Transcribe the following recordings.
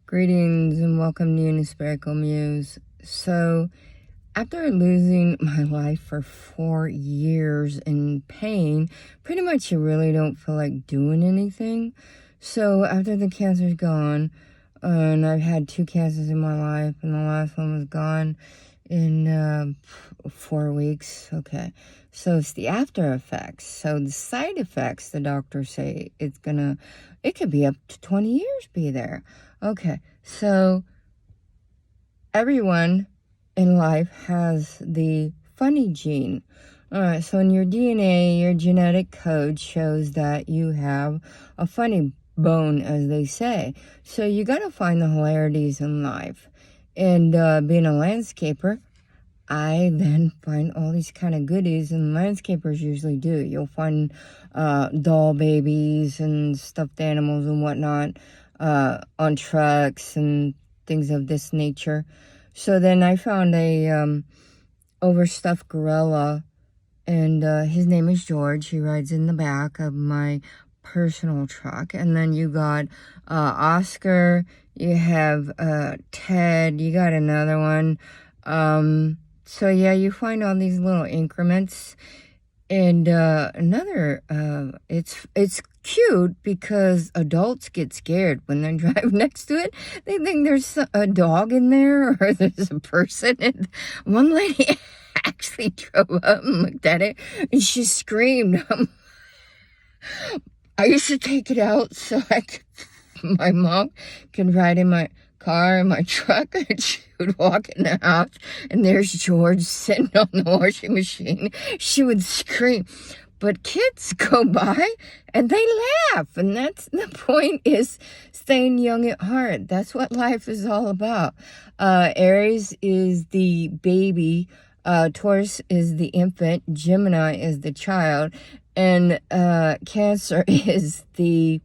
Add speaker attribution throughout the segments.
Speaker 1: Greetings and welcome to Unispherical Muse. So, after losing my life for 4 years in pain, pretty much you really don't feel like doing anything. So, after the cancer's gone, and I've had 2 cancers in my life, and the last one was gone in 4 weeks. Okay, so it's the after effects. So the side effects, the doctors say it could be up to 20 years be there. Okay, so everyone in life has the funny gene. All right, so in your DNA, your genetic code shows that you have a funny bone, as they say. So you got to find the hilarities in life. And being a landscaper, I then find all these kind of goodies, and landscapers usually do. You'll find doll babies and stuffed animals and whatnot on trucks and things of this nature. So then I found a overstuffed gorilla, and his name is George. He rides in the back of my personal truck. And then you got Oscar, you have Ted, you got another one. So yeah, you find all these little increments. And it's cute because adults get scared when they drive next to it. They think there's a dog in there or there's a person. And one lady actually drove up and looked at it and she screamed. I used to take it out so my mom could ride in my car in my truck, and she would walk in the house and there's George sitting on the washing machine. She would scream, but kids go by and they laugh, and that's the point, is staying young at heart. That's what life is all about. Aries is the baby, Taurus is the infant, Gemini is the child, and Cancer is the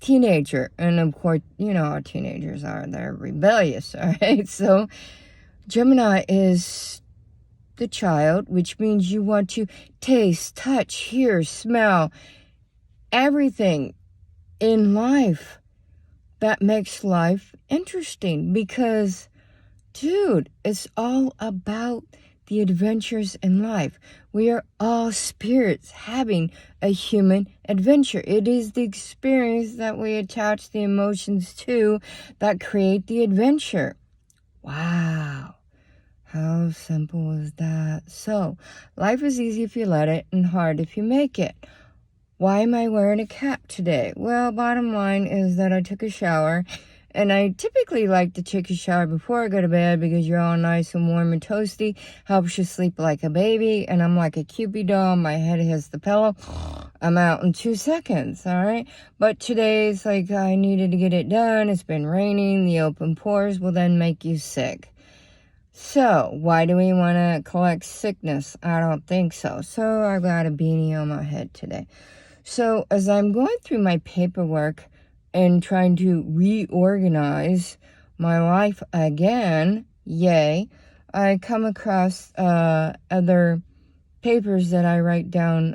Speaker 1: teenager. And of course, you know how teenagers are. They're rebellious, all right? So Gemini is the child, which means you want to taste, touch, hear, smell, everything in life that makes life interesting. Because, dude, it's all about the adventures in life. We are all spirits having a human adventure. It is the experience that we attach the emotions to that create the adventure. Wow. How simple is that? So, life is easy if you let it and hard if you make it. Why am I wearing a cap today? Well, bottom line is that I took a shower. And I typically like to take a shower before I go to bed because you're all nice and warm and toasty. Helps you sleep like a baby. And I'm like a Cupid doll. My head hits the pillow. I'm out in 2 seconds, all right? But today's like I needed to get it done. It's been raining. The open pores will then make you sick. So why do we want to collect sickness? I don't think so. So I got a beanie on my head today. So as I'm going through my paperwork and trying to reorganize my life again, yay, I come across other papers that I write down.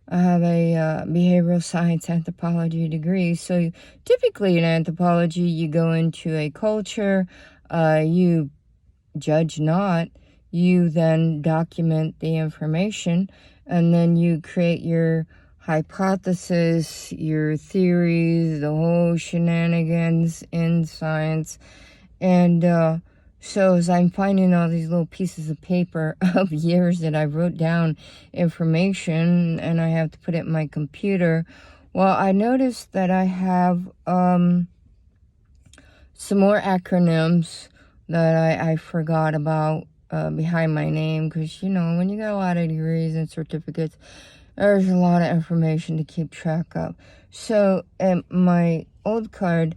Speaker 1: I have a behavioral science anthropology degree. So typically in anthropology, you go into a culture, you judge not, you then document the information, and then you create your hypothesis, your theories, the whole shenanigans in science. And so as I'm finding all these little pieces of paper of years that I wrote down information and I have to put it in my computer, well, I noticed that I have some more acronyms that I forgot about behind my name, because, you know, when you got a lot of degrees and certificates, there's a lot of information to keep track of. So, my old card,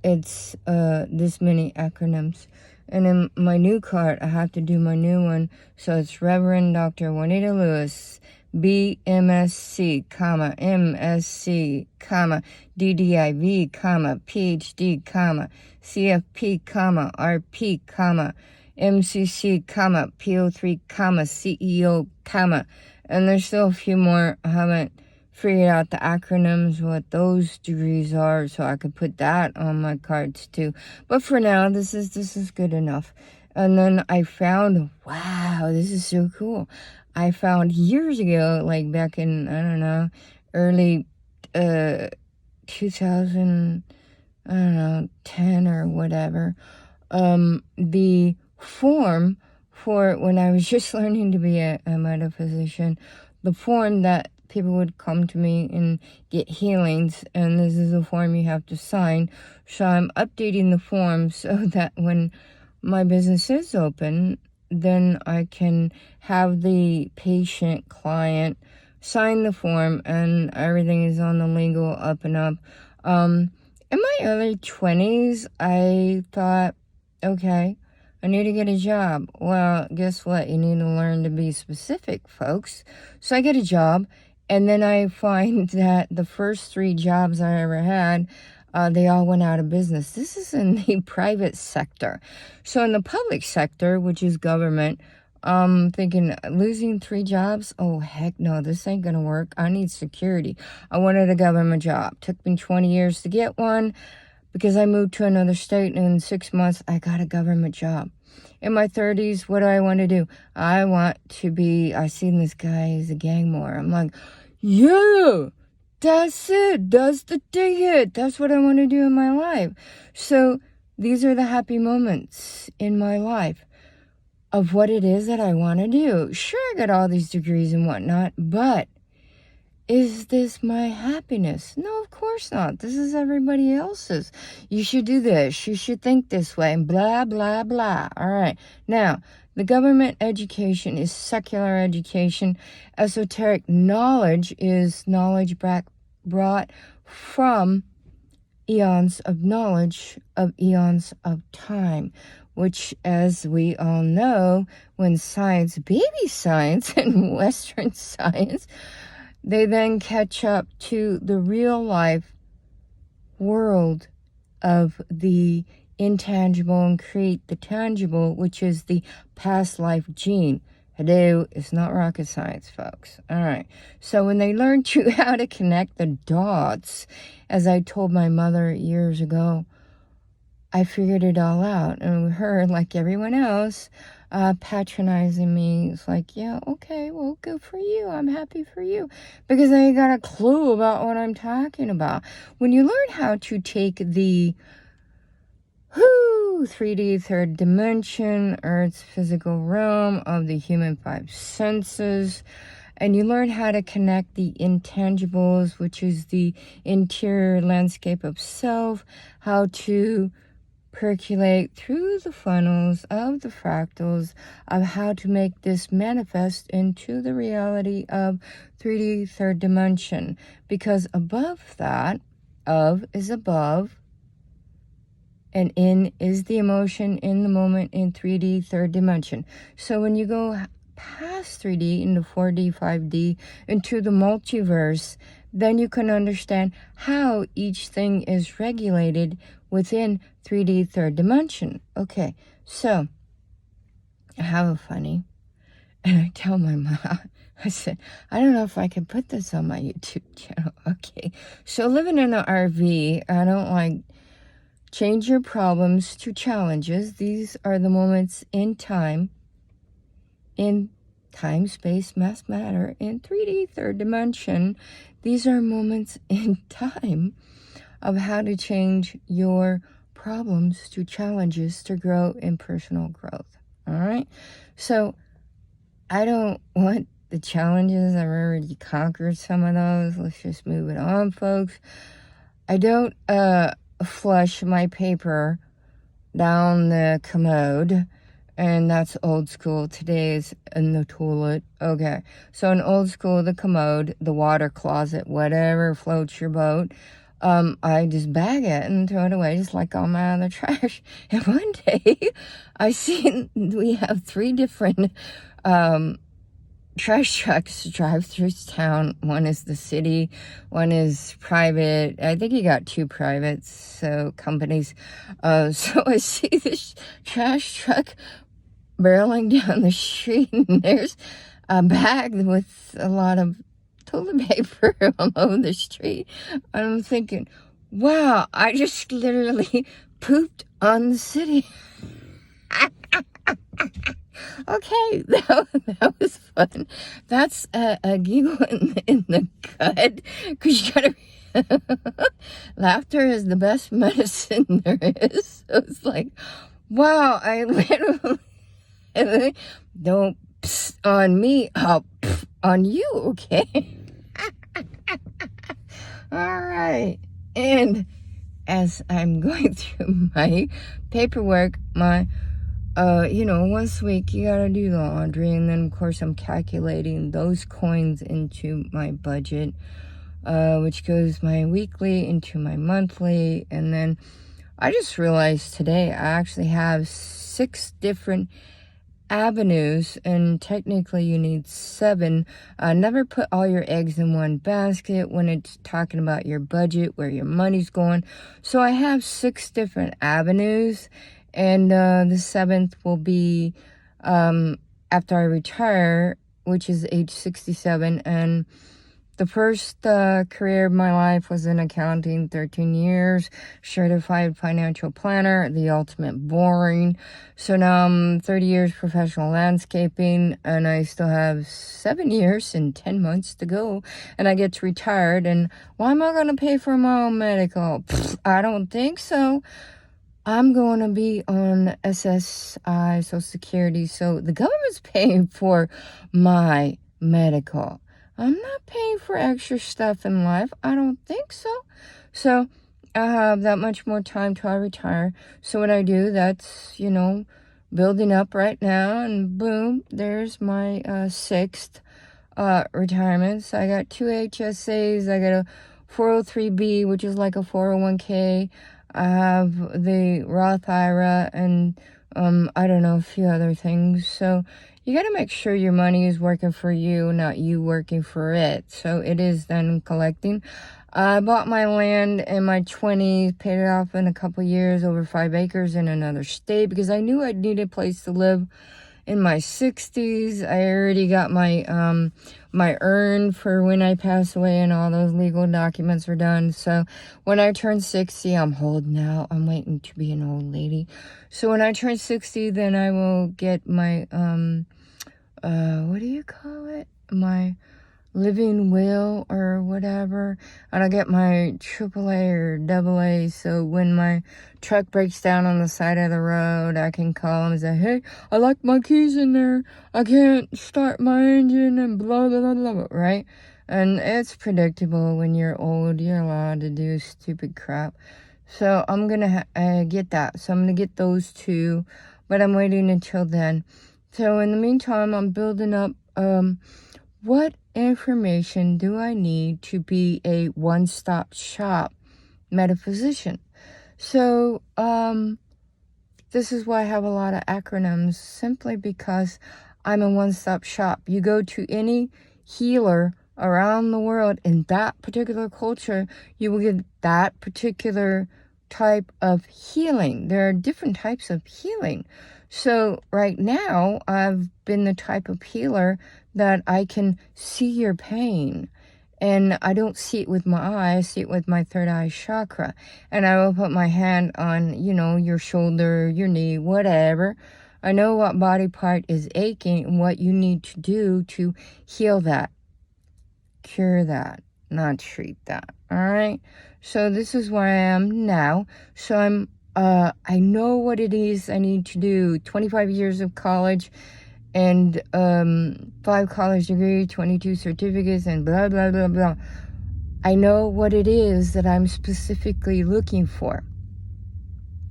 Speaker 1: it's this many acronyms. And in my new card, I have to do my new one. So it's Reverend Dr. Juanita Lewis, BMSc, MSc, DDIV, PhD, CFP, RP, MCC, PO3, CEO, and there's still a few more I haven't figured out the acronyms, what those degrees are, so I could put that on my cards too. But for now, this is good enough. And then I found, wow, this is so cool. I found years ago, like back in, I don't know, early 2000, I don't know, 10 or whatever, the form for when I was just learning to be a metaphysician, the form that people would come to me and get healings, and this is a form you have to sign. So I'm updating the form so that when my business is open, then I can have the patient, client sign the form, and everything is on the legal up and up. In my early 20s, I thought, okay, I need to get a job. Well, guess what? You need to learn to be specific, folks. So I get a job, and then I find that the first 3 jobs I ever had, they all went out of business. This is in the private sector. So in the public sector, which is government, thinking losing 3 jobs? Oh, heck no, this ain't gonna work. I need security. I wanted a government job. Took me 20 years to get one because I moved to another state, and in 6 months, I got a government job. In my 30s, what do I want to do? I want to be, I seen this guy, he's a gang war. I'm like, yeah, that's it. That's the ticket. That's what I want to do in my life. So these are the happy moments in my life of what it is that I want to do. Sure, I got all these degrees and whatnot, but is this my happiness? No, of course not. This is everybody else's. You should do this. You should think this way, and blah, blah, blah. All right. Now, the government education is secular education. Esoteric knowledge is knowledge brought from eons of knowledge of eons of time, which, as we all know, when science, baby science and Western science, they then catch up to the real life world of the intangible and create the tangible, which is the past life gene. Hello, it's not rocket science, folks. All right. So when they learn how to connect the dots, as I told my mother years ago, I figured it all out. And her, like everyone else, patronizing me. It's like, yeah, okay, well, good for you. I'm happy for you. Because I got a clue about what I'm talking about. When you learn how to take the 3D, third dimension, Earth's physical realm of the human 5 senses, and you learn how to connect the intangibles, which is the interior landscape of self, how to percolate through the funnels of the fractals of how to make this manifest into the reality of 3D, third dimension. Because above that, of is above, and in is the emotion in the moment in 3D, third dimension. So when you go past 3D into 4D, 5D, into the multiverse, then you can understand how each thing is regulated within 3D, third dimension. Okay, so I have a funny, and I tell my mom, I said, I don't know if I can put this on my YouTube channel. Okay, so living in an RV, I don't like change your problems to challenges. These are the moments in time, space, mass, matter, in 3D, third dimension. These are moments in time of how to change your problems to challenges to grow in personal growth. All right? So I don't want the challenges. I've already conquered some of those. Let's just move it on, folks. I don't flush my paper down the commode, and that's old school. Today is in the toilet. Okay, so in old school, the commode, the water closet, whatever floats your boat, I just bag it and throw it away, just like all my other trash. And one day, I seen we have 3 different trash trucks drive through town. One is the city, one is private. I think you got 2 privates, so companies. So I see this trash truck barreling down the street, and there's a bag with a lot of toilet paper all over the street. I'm thinking, wow, I just literally pooped on the city. Okay, that was fun. That's a giggle in the gut, because you gotta. Laughter is the best medicine there is. So it's like, wow, I literally don't pss on me, I'll pss on you, okay? All right, and as I'm going through my paperwork, once a week you gotta do the laundry, and then of course I'm calculating those coins into my budget, which goes my weekly into my monthly, and then I just realized today I actually have 6 different avenues, and technically you need 7. Never put all your eggs in one basket when it's talking about your budget, where your money's going. So I have 6 different avenues, and the 7th will be after I retire, which is age 67. And the first career of my life was in accounting, 13 years, certified financial planner, the ultimate boring. So now I'm 30 years professional landscaping, and I still have 7 years and 10 months to go, and I get to retire. And why am I going to pay for my own medical? I don't think so. I'm going to be on SSI, Social Security, so the government's paying for my medical. I'm not paying for extra stuff in life. I don't think so. So I have that much more time till I retire. So what I do, that's, building up right now, and boom, there's my 6th retirement. So I got 2 HSAs. I got a 403B, which is like a 401k. I have the Roth IRA, and I don't know, a few other things. So you got to make sure your money is working for you, not you working for it. So it is then collecting. I bought my land in my 20s, paid it off in a couple years, over 5 acres in another state, because I knew I'd need a place to live in my 60s. I already got my my urn for when I pass away, and all those legal documents are done. So when I turn 60, I'm holding out. I'm waiting to be an old lady. So when I turn 60, then I will get my what do you call it? My living will or whatever, and I get my AAA or AA, so when my truck breaks down on the side of the road, I can call them and say, hey, I like my keys in there, I can't start my engine, and blah blah blah blah, right? And it's predictable. When you're old, you're allowed to do stupid crap. So I'm gonna get that. So I'm gonna get those 2, but I'm waiting until then. So in the meantime, I'm building up what information do I need to be a one-stop shop metaphysician? So this is why I have a lot of acronyms, simply because I'm a one-stop shop. You go to any healer around the world in that particular culture, you will get that particular type of healing. There are different types of healing. So right now, I've been the type of healer that I can see your pain. And I don't see it with my eye, I see it with my 3rd eye chakra. And I will put my hand on, your shoulder, your knee, whatever. I know what body part is aching and what you need to do to heal that, cure that, not treat that. All right? So this is where I am now. So I know what it is I need to do. 25 years of college, and 5 college degrees, 22 certificates, and blah, blah, blah, blah. I know what it is that I'm specifically looking for.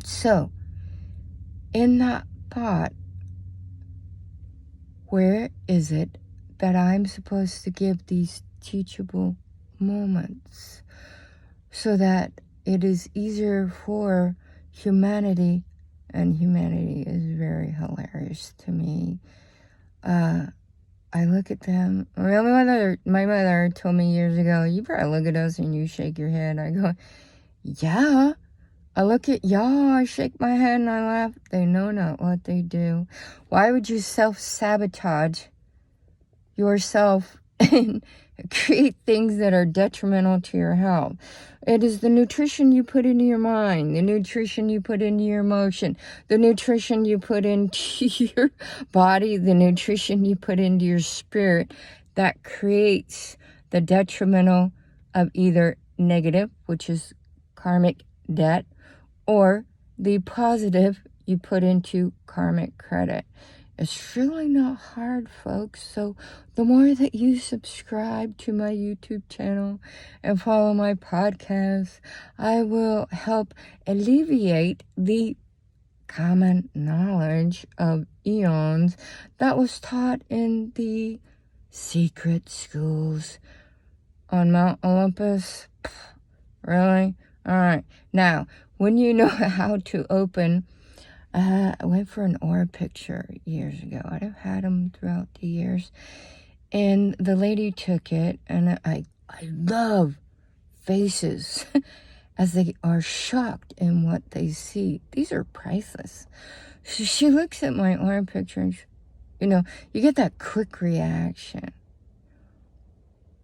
Speaker 1: So, in that thought, where is it that I'm supposed to give these teachable moments so that it is easier for humanity? And humanity is very hilarious to me. I look at them. Well, my mother told me years ago, you better look at us and you shake your head. I go, yeah. I look at y'all, I shake my head and I laugh. They know not what they do. Why would you self-sabotage yourself and create things that are detrimental to your health. It is the nutrition you put into your mind, the nutrition you put into your emotion, the nutrition you put into your body, the nutrition you put into your spirit that creates the detrimental of either negative, which is karmic debt, or the positive you put into karmic credit. It's really not hard, folks. So the more that you subscribe to my YouTube channel and follow my podcast, I will help alleviate the common knowledge of eons that was taught in the secret schools on Mount Olympus. Really? All right. Now, when you know how to open, I went for an aura picture years ago. I've had them throughout the years. And the lady took it, and I love faces as they are shocked in what they see. These are priceless. So she looks at my aura picture, and you get that quick reaction.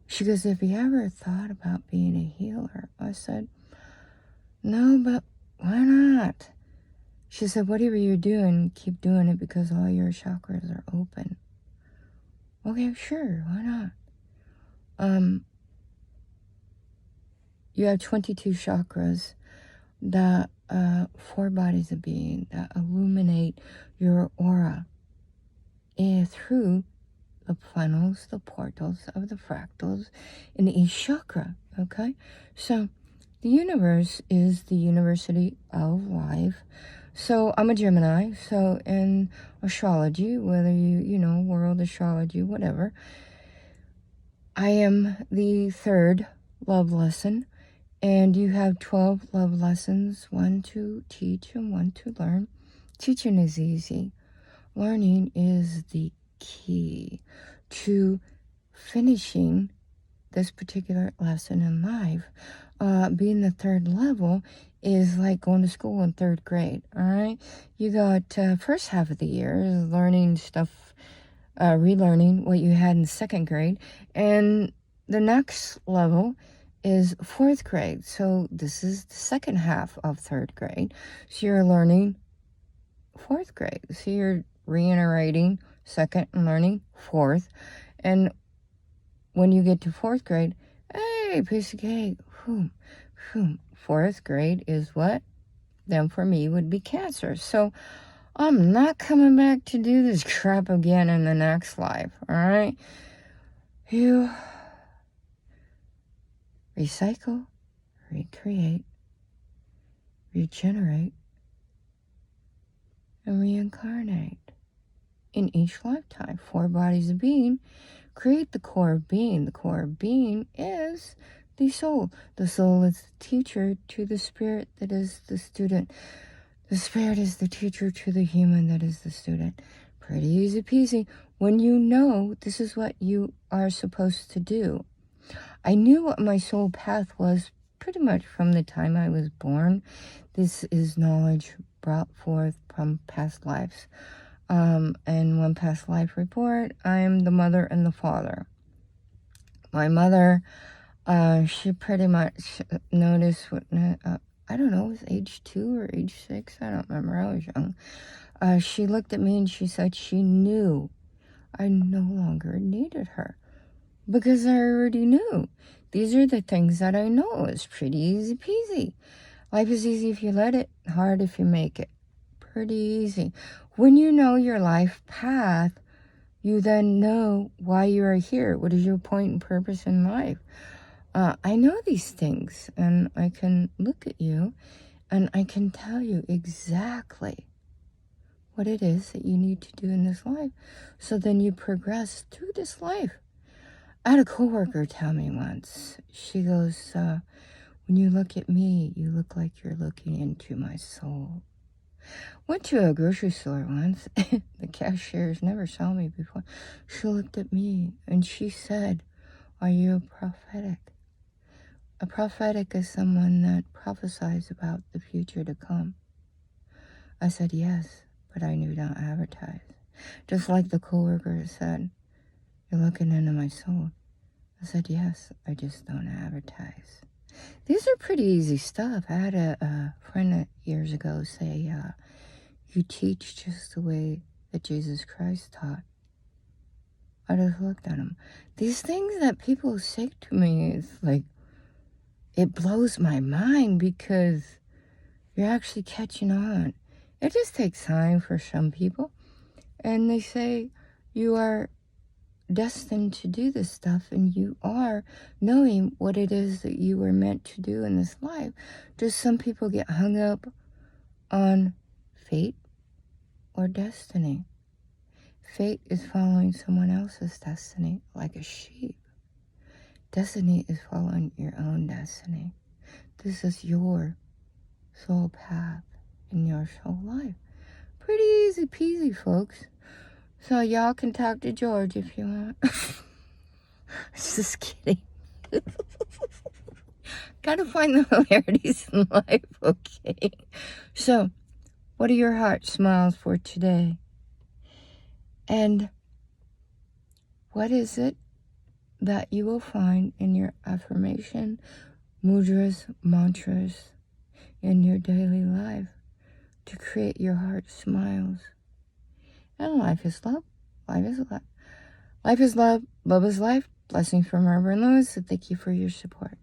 Speaker 1: She goes, "Have you ever thought about being a healer?" I said, "No, but why not?" She said, "Whatever you're doing, keep doing it because all your chakras are open." Okay, sure, why not? You have 22 chakras that, 4 bodies of being that illuminate your aura through the funnels, the portals of the fractals in each chakra, okay? So the universe is the university of life. So I'm a Gemini, so in astrology, whether world astrology, whatever, I am the 3rd love lesson, and you have 12 love lessons, 1 to teach and 1 to learn. Teaching is easy. Learning is the key to finishing this particular lesson in life. Being the 3rd level is like going to school in 3rd grade, all right? You got first half of the year is learning stuff, relearning what you had in 2nd grade, and the next level is 4th grade. So this is the 2nd half of 3rd grade. So you're learning 4th grade. So you're reiterating 2nd and learning 4th. And when you get to 4th grade, hey, piece of cake. 4th grade is what? Then for me would be Cancer. So I'm not coming back to do this crap again in the next life, all right? You recycle, recreate, regenerate, and reincarnate in each lifetime. 4 bodies of being create the core of being. The core of being is the soul. The soul is the teacher to the spirit that is the student. The spirit is the teacher to the human that is the student. Pretty easy peasy. When you know this is what you are supposed to do. I knew what my soul path was pretty much from the time I was born. This is knowledge brought forth from past lives. And one past life report, I am the mother and the father. My mother, she pretty much noticed what, I don't know, it was age 2 or age 6. I don't remember. I was young. She looked at me and she said she knew I no longer needed her because I already knew. These are the things that I know. It's pretty easy peasy. Life is easy if you let it, hard if you make it. Pretty easy. When you know your life path, you then know why you are here. What is your point and purpose in life? I know these things, and I can look at you, and I can tell you exactly what it is that you need to do in this life. So then you progress through this life. I had a coworker tell me once, she goes, when you look at me, you look like you're looking into my soul. Went to a grocery store once. The cashiers never saw me before. She looked at me and she said, "Are you a prophetic?" A prophetic is someone that prophesies about the future to come. I said, "Yes, but I do not advertise." Just like the coworker said, "You're looking into my soul." I said, yes, I just don't advertise. These are pretty easy stuff. I had a friend years ago say, you teach just the way that Jesus Christ taught. I just looked at him. These things that people say to me, it's like, it blows my mind because you're actually catching on. It just takes time for some people. And they say, you are destined to do this stuff, and you are knowing what it is that you were meant to do in this life. Just some people get hung up on fate or destiny. Fate is following someone else's destiny like a sheep. Destiny is following your own destiny. This is your soul path in your soul life. Pretty easy peasy, folks. So y'all can talk to George if you want. Just kidding. Gotta find the hilarities in life, okay? So, what are your heart smiles for today? And what is it that you will find in your affirmation, mudras, mantras, in your daily life to create your heart smiles? And life is love. Life is love. Life is love. Love is life. Blessings from Reverend Lewis. So thank you for your support.